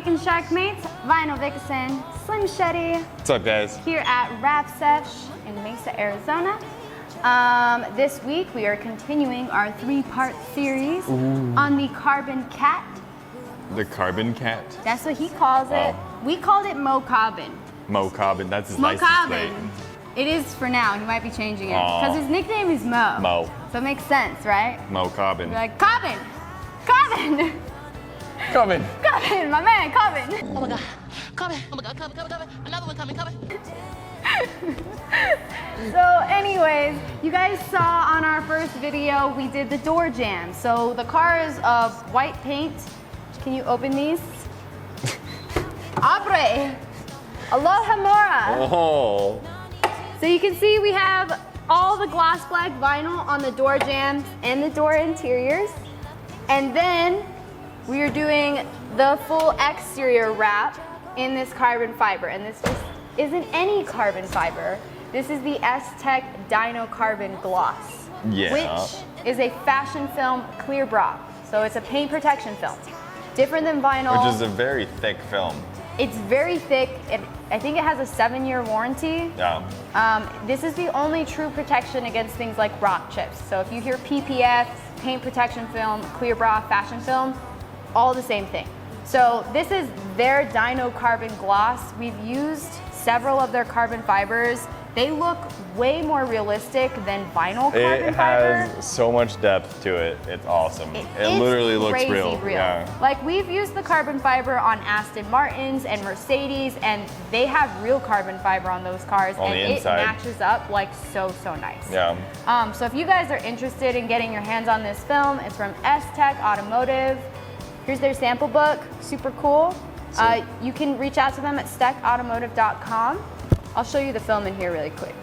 Making Shark Mates, Vinyl Dickinson, Slim Shetty. What's up, guys? Here at Rap Sesh in Mesa, Arizona. This week we are continuing our 3-part series on the Carbon Cat. The Carbon Cat? That's what he calls it. We called it Mo Carbon. Mo Carbon, that's his Mo license Carbon. plate. It is for now. He might be changing it because his nickname is Mo. Mo. So it makes sense, right? Mo Carbon. You're like, Carbon! Carbon! Carbon! Carbon, my man, Carbon! Oh my God, Carbon! Oh my God, Carbon! Another one coming, Carbon! So anyways, you guys saw on our first video, we did the door jam. So the car is of white paint. Can you open these? Abre! Aloha Mora! Oh. So you can see we have all the gloss black vinyl on the door jambs and the door interiors. And then we are doing the full exterior wrap in this carbon fiber. And this just isn't any carbon fiber. This is the S-Tech Dyno Carbon Gloss, which is a fashion film clear bra. So it's a paint protection film. Different than vinyl. Which is a very thick film. It's very thick. I think it has a 7-year warranty. Yeah. This is the only true protection against things like rock chips. So if you hear PPF, paint protection film, clear bra, fashion film, all the same thing. So this is their Dyno Carbon Gloss. We've used several of their carbon fibers. They look way more realistic than vinyl carbon fiber. It has so much depth to it. It's awesome. It literally looks crazy real. Yeah. Like we've used the carbon fiber on Aston Martins and Mercedes, and they have real carbon fiber on those cars, On and the it inside. matches up like so nice. Yeah. So if you guys are interested in getting your hands on this film, it's from S-Tech Automotive. Here's their sample book, super cool. You can reach out to them at steckautomotive.com. I'll show you the film in here really quick.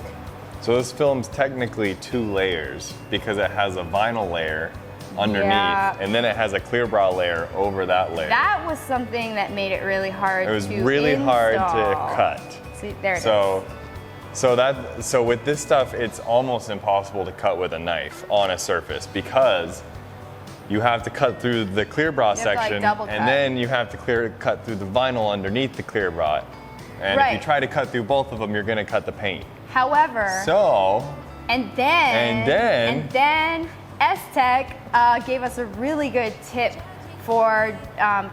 So this film's technically 2 layers because it has a vinyl layer underneath, and then it has a clear bra layer over that layer. That was something that made it really hard to It was really hard to install. cut. See, there it is. So with this stuff, it's almost impossible to cut with a knife on a surface because you have to cut through the clear bra to, like, section, double cut. and then you have to cut through the vinyl underneath the clear bra. And if you try to cut through both of them, you're gonna cut the paint. However, and then S-Tech gave us a really good tip for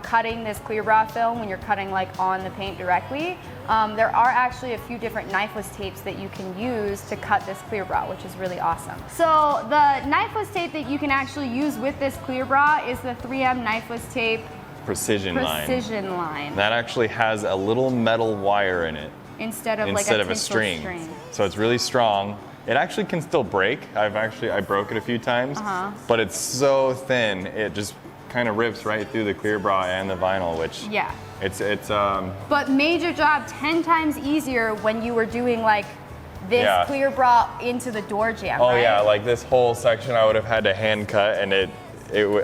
cutting this clear bra film when you're cutting like on the paint directly. There are actually a few different knifeless tapes that you can use to cut this clear bra, which is really awesome. So the knifeless tape that you can actually use with this clear bra is the 3M knifeless tape Precision line. That actually has a little metal wire in it Instead of a string. So it's really strong. It actually can still break. I broke it a few times, but it's so thin, it just kind of rips right through the clear bra and the vinyl, which it's But made your job 10 times easier when you were doing like this clear bra into the door jamb. Oh yeah, like this whole section I would have had to hand cut, and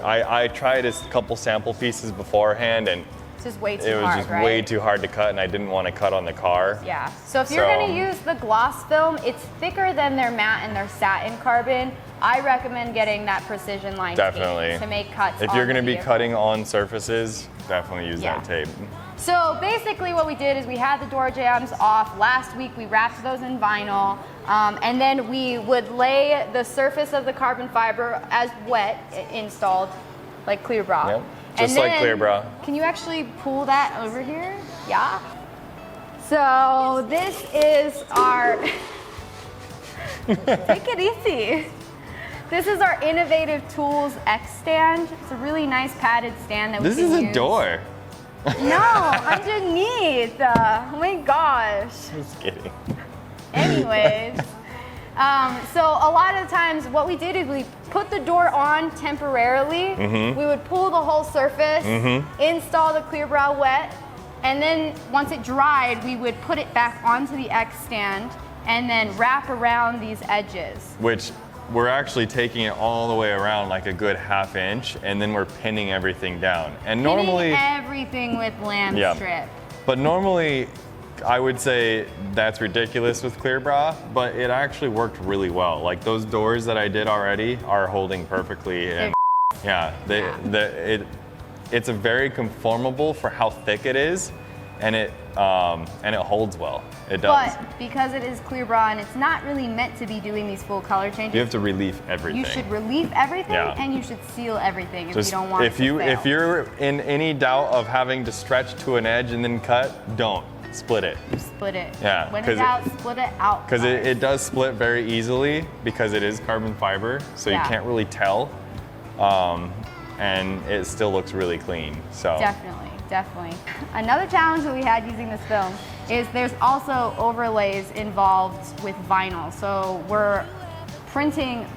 I tried a couple sample pieces beforehand, and it's just way too it was hard, just right? way too hard to cut, and I didn't want to cut on the car. Yeah. So if you're going to use the gloss film, it's thicker than their matte and their satin carbon. I recommend getting that precision line tape to make cuts. If you're going to be cutting on surfaces, definitely use that tape. So basically what we did is we had the door jambs off. Last week we wrapped those in vinyl, and then we would lay the surface of the carbon fiber as wet installed, like clear bra. Yep. Just like clear bra. Can you actually pull that over here? Yeah. So this is our, take it easy. This is our Innovative Tools X stand. It's a really nice padded stand that we can use. This is a door. No, underneath. Oh my gosh. Just kidding. Anyways, so a lot of times what we did is we put the door on temporarily. We would pull the whole surface, install the clear bra wet, and then once it dried, we would put it back onto the X stand and then wrap around these edges. Which we're actually taking it all the way around like a good ½ inch, and then we're pinning everything down. And normally everything with lamb strip. But normally I would say that's ridiculous with clear bra, but it actually worked really well. Like those doors that I did already are holding perfectly, and it's a very conformable for how thick it is, and it holds well. It does. But because it is clear bra and it's not really meant to be doing these full color changes, You have to relief everything. you should relief everything Yeah. and you should seal everything if you don't want if it to you fail. if you're in any doubt of having to stretch to an edge and then cut, don't split it. Split it. Yeah, When 'cause it's out, split it out. Because it does split very easily because it is carbon fiber, so Yeah. you can't really tell, and it still looks really clean. So Definitely, definitely. Another challenge that we had using this film is there's also overlays involved with vinyl. So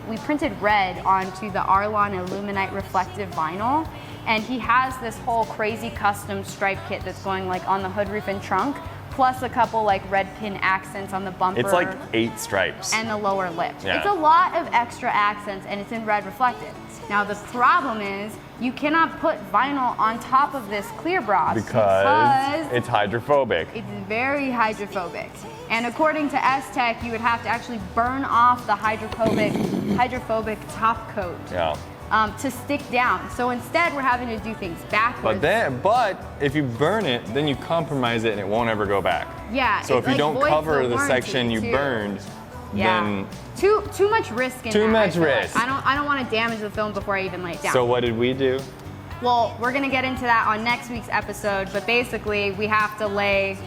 we printed red onto the Arlon Illuminite reflective vinyl, and he has this whole crazy custom stripe kit that's going like on the hood, roof, and trunk, plus a couple like red pin accents on the bumper. it's like 8 stripes. And the lower lip. Yeah. It's a lot of extra accents and it's in red reflective. Now the problem is you cannot put vinyl on top of this clear bra because it's hydrophobic. it's very hydrophobic. And according to S-Tech, you would have to actually burn off the hydrophobic top coat Yeah. to stick down. So instead we're having to do things backwards. But if you burn it, then you compromise it and it won't ever go back. Yeah. So it, if you like, don't voids cover the warranty, section you too. burned, Yeah. then Too much risk in Too that, much I feel like. risk. I don't want to damage the film before I even lay it down. so what did we do? Well, we're gonna get into that on next week's episode, but basically we have to lay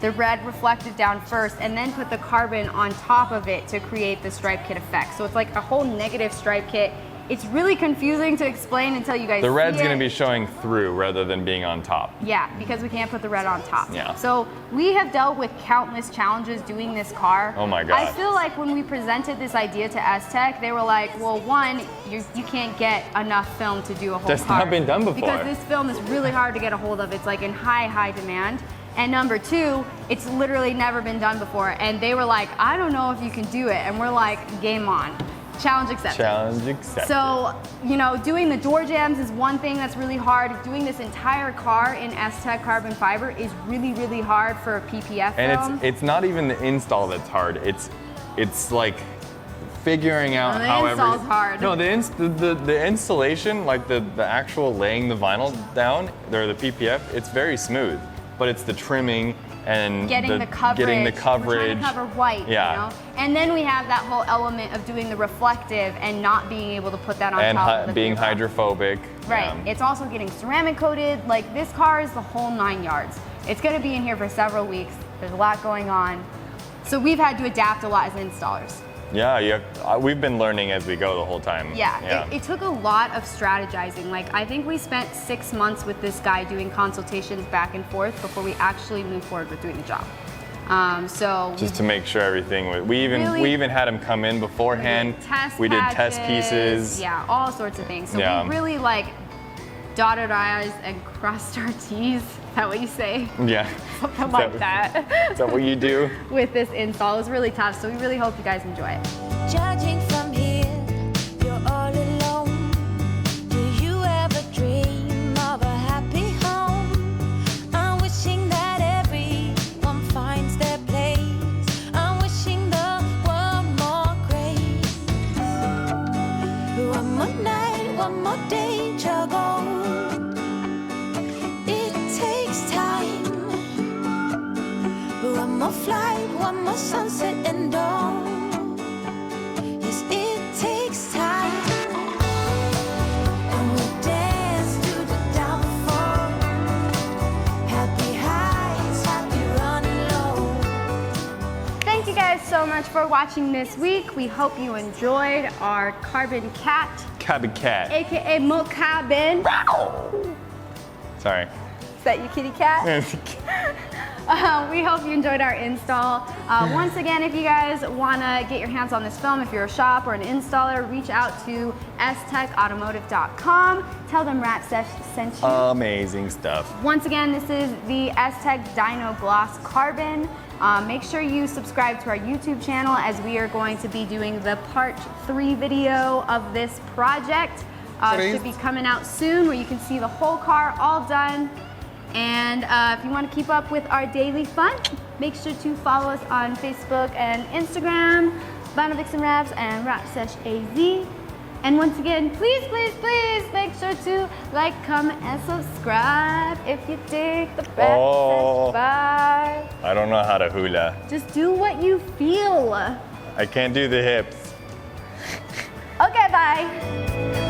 the red reflective down first and then put the carbon on top of it to create the stripe kit effect. So it's like a whole negative stripe kit. It's really confusing to explain until you guys The red's see gonna it. be showing through rather than being on top. Yeah, because we can't put the red on top. Yeah. So we have dealt with countless challenges doing this car. Oh my gosh. I feel like when we presented this idea to S-Tech, they were like, well, one, you can't get enough film to do a whole That's car. not been done before. Because this film is really hard to get a hold of. It's like in high demand. And number two, it's literally never been done before. And they were like, I don't know if you can do it. And we're like, game on. Challenge accepted. Challenge accepted. So, doing the door jambs is one thing that's really hard. Doing this entire car in S-Tech carbon fiber is really, really hard for a PPF film. And it's not even the install that's hard. It's like figuring out the how install's hard. No, the installation, like the actual laying the vinyl down, or the PPF, it's very smooth. But it's the trimming and getting the coverage. Getting the We're trying coverage. to cover white, Yeah. And then we have that whole element of doing the reflective and not being able to put that on And top of the being clear bra. hydrophobic. Right. Yeah. It's also getting ceramic coated. Like this car is the whole 9 yards. It's going to be in here for several weeks. There's a lot going on. So we've had to adapt a lot as installers. Yeah, we've been learning as we go the whole time. Yeah, it took a lot of strategizing. Like I think we spent 6 months with this guy doing consultations back and forth before we actually moved forward with doing the job. Just to make sure everything was, we even had him come in beforehand. We did test pieces. Yeah, all sorts of things. So Yeah. we really dotted our I's and crossed our T's. Is that what you say? Yeah. Something like that. Is that what you do? With this install. It was really tough, so we really hope you guys enjoy it. Judging from here, you're all alone. Do you ever dream of a happy home? I'm wishing that everyone finds their place. I'm wishing the world more grace. One more night, one more day to go. It takes time. One more flight, one more sunset and dawn. Yes, it takes time. And we'll dance to the downfall. Happy highs, happy running low. Thank you guys so much for watching this week. We hope you enjoyed our Carbon Cat, Cabin cat. aka Mocabin. Sorry. Is that your kitty cat? We hope you enjoyed our install. Once again, if you guys want to get your hands on this film, if you're a shop or an installer, reach out to stechautomotive.com. Tell them Ratsesh sent you. Amazing stuff. Once again, this is the S-Tech Dyno Gloss Carbon. Make sure you subscribe to our YouTube channel as we are going to be doing the part 3 video of this project. Should be coming out soon where you can see the whole car all done. And if you want to keep up with our daily fun, make sure to follow us on Facebook and Instagram, Vinyl Vixen Revs and Ratsesh AZ. And once again, please, please, please make sure to like, comment, and subscribe if you dig the Oh. back vibe. I don't know how to hula. Just do what you feel. I can't do the hips. Okay, bye.